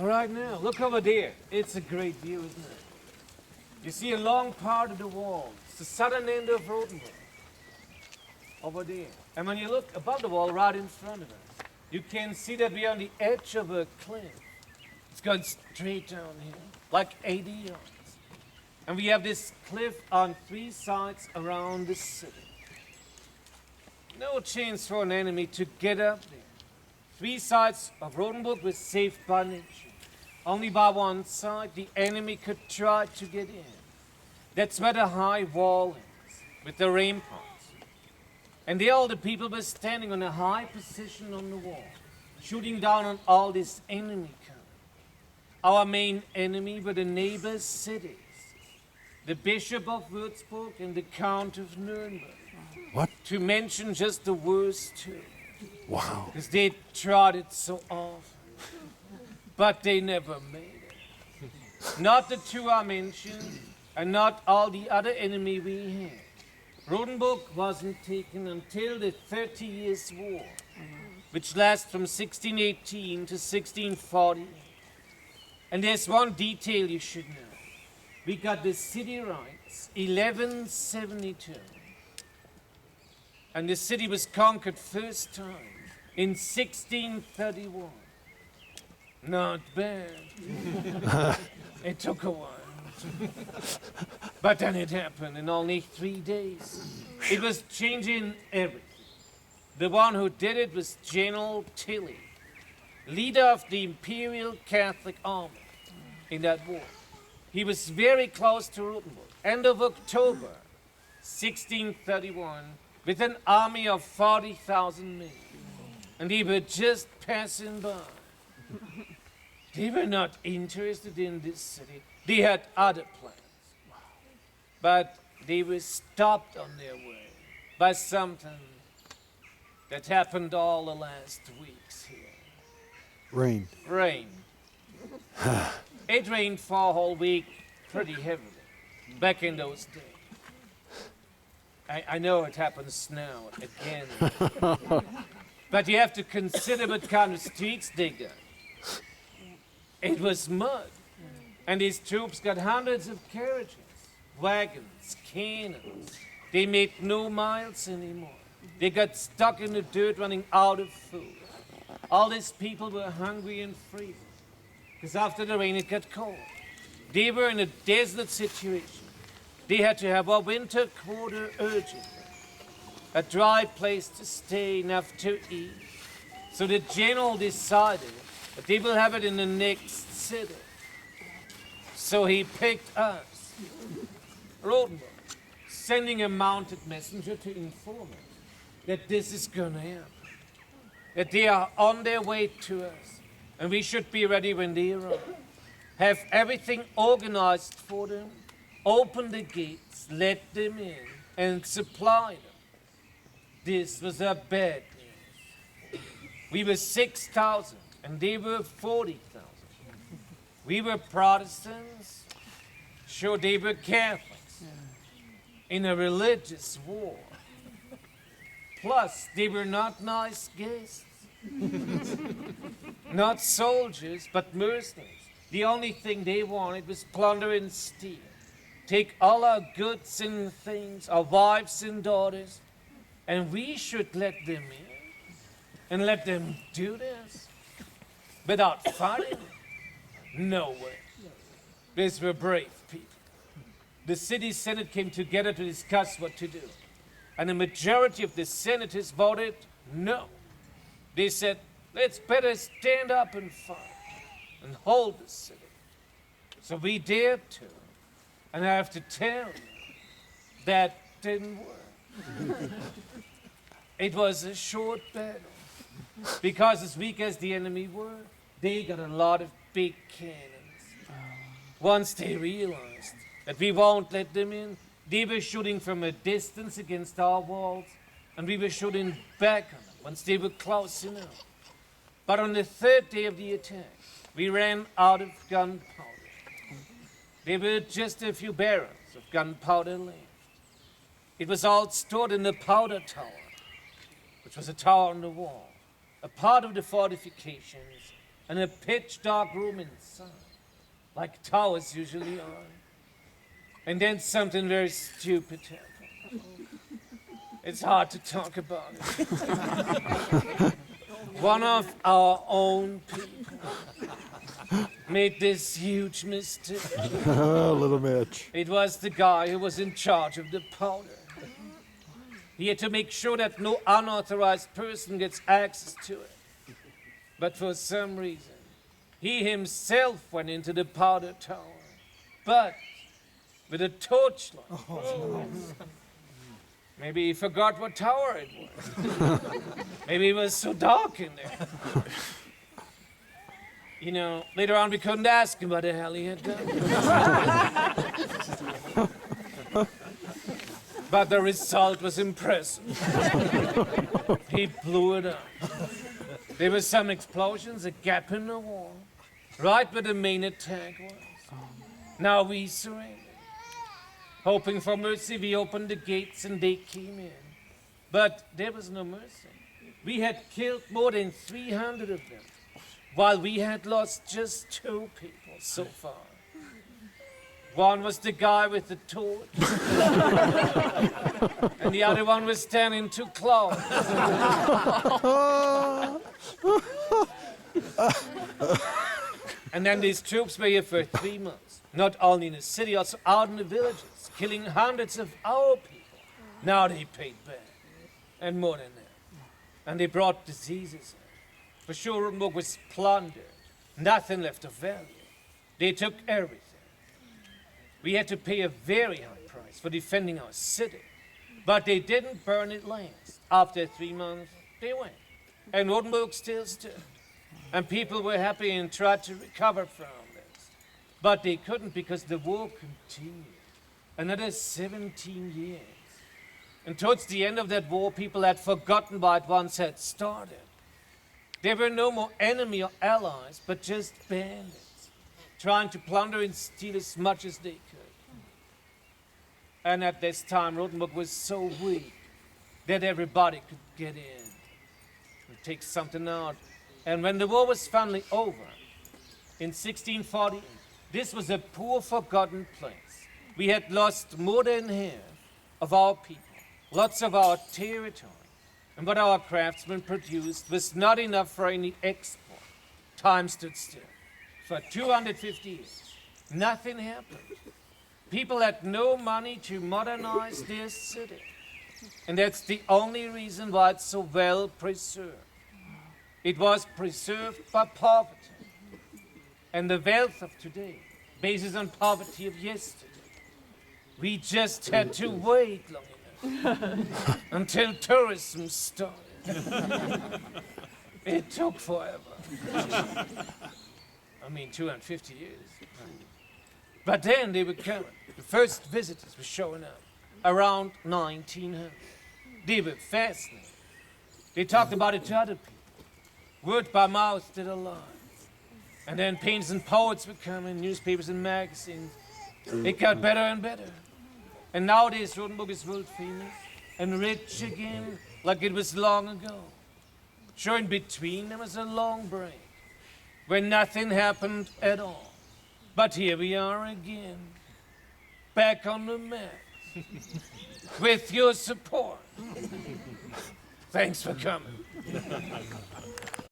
All right, now, look over there. It's a great view, isn't it? You see a long part of the wall. It's the southern end of Rothenberg. Over there. And when you look above the wall, right in front of us, you can see that we are on the edge of a cliff. It's going straight down here, like 80 yards. And we have this cliff on 3 sides around the city. No chance for an enemy to get up there. 3 sides of Rothenburg were safe by nature. Only by one side the enemy could try to get in. That's where the high wall is, with the ramparts. And there all the people were standing on a high position on the wall, shooting down on all this enemy coming. Our main enemy were the neighbor cities, the Bishop of Würzburg and the Count of Nuremberg. What? To mention just the worst two. Wow. Because they tried it so often. But they never made it. Not the two I mentioned, and not all the other enemy we had. Rothenburg wasn't taken until the 30 Years' War, which lasted from 1618 to 1640. And there's one detail you should know. We got the city rights 1172. And the city was conquered first time in 1631. Not bad. It took a while. But then it happened in only 3 days. It was changing everything. The one who did it was General Tilly, leader of the Imperial Catholic Army in that war. He was very close to Rothenburg. End of October 1631, with an army of 40,000 men. And they were just passing by. They were not interested in this city. They had other plans. But they were stopped on their way by something that happened all the last weeks here. Rain. Rain. It rained for a whole week pretty heavily back in those days. I know it happens now again. But you have to consider what kind of streets they got. It was mud. And these troops got hundreds of carriages, wagons, cannons. They made no miles anymore. They got stuck in the dirt running out of food. All these people were hungry and freezing. Because after the rain it got cold. They were in a desolate situation. They had to have a winter quarter urgently. A dry place to stay, enough to eat. So the general decided that they will have it in the next city. So he picked us, Rothenberg, sending a mounted messenger to inform us that this is gonna happen. That they are on their way to us, and we should be ready when they arrive. Have everything organized for them, open the gates, let them in, and supply them. This was a bad news. We were 6,000, and they were 40,000. We were Protestants, sure they were Catholics, in a religious war. Plus, they were not nice guests. Not soldiers, but mercenaries. The only thing they wanted was plunder and steal. Take all our goods and things, our wives and daughters, and we should let them in and let them do this without fighting. No way. These were brave people. The city senate came together to discuss what to do. And the majority of the senators voted no. They said, let's better stand up and fight and hold the city. So we dared to. And I have to tell you, that didn't work. It was a short battle. Because as weak as the enemy were, they got a lot of big cannons. Once they realized that we won't let them in, they were shooting from a distance against our walls, and we were shooting back on them once they were close enough. But on the 3rd day of the attack, we ran out of gunpowder. There were just a few barrels of gunpowder left. It was all stored in the powder tower, which was a tower on the wall, a part of the fortifications, and a pitch dark room inside, like towers usually are. And then something very stupid happened. It's hard to talk about it. One of our own people made this huge mistake. Little Mitch. It was the guy who was in charge of the powder. He had to make sure that no unauthorized person gets access to it. But for some reason, he himself went into the powder tower, but with a torchlight. Maybe he forgot what tower it was. Maybe it was so dark in there. You know, later on we couldn't ask him what the hell he had done. But the result was impressive. He blew it up. There were some explosions, a gap in the wall, right where the main attack was. Now we surrendered. Hoping for mercy, we opened the gates and they came in. But there was no mercy. We had killed more than 300 of them, while we had lost just 2 people so far. One was the guy with the torch, and the other one was standing too close. And then these troops were here for 3 months, not only in the city, also out in the villages, killing hundreds of our people. Now they paid back, and more than that. And they brought diseases in. For sure, Rothenberg was plundered, nothing left of value. They took everything. We had to pay a very high price for defending our city, but they didn't burn it last. After 3 months, they went, and Rothenberg still stood. And people were happy and tried to recover from this. But they couldn't because the war continued. Another 17 years. And towards the end of that war, people had forgotten why it once had started. There were no more enemy or allies, but just bandits, trying to plunder and steal as much as they could. And at this time, Rothenberg was so weak that everybody could get in and take something out. And when the war was finally over, in 1640, this was a poor, forgotten place. We had lost more than half of our people, lots of our territory, and what our craftsmen produced was not enough for any export. Time stood still. For 250 years, nothing happened. People had no money to modernize their city. And that's the only reason why it's so well preserved. It was preserved by poverty. And the wealth of today bases on poverty of yesterday. We just had to wait long enough until tourism started. It took forever. I mean, 250 years. But then they were coming. The first visitors were showing up around 1900. They were fascinated. They talked about it to other people. Word by mouth did a lot. And then painters and poets were coming, newspapers and magazines. It got better and better. And nowadays, Rothenberg is world famous and rich again, like it was long ago. Sure, in between, there was a long break when nothing happened at all. But here we are again, back on the map, with your support. Thanks for coming.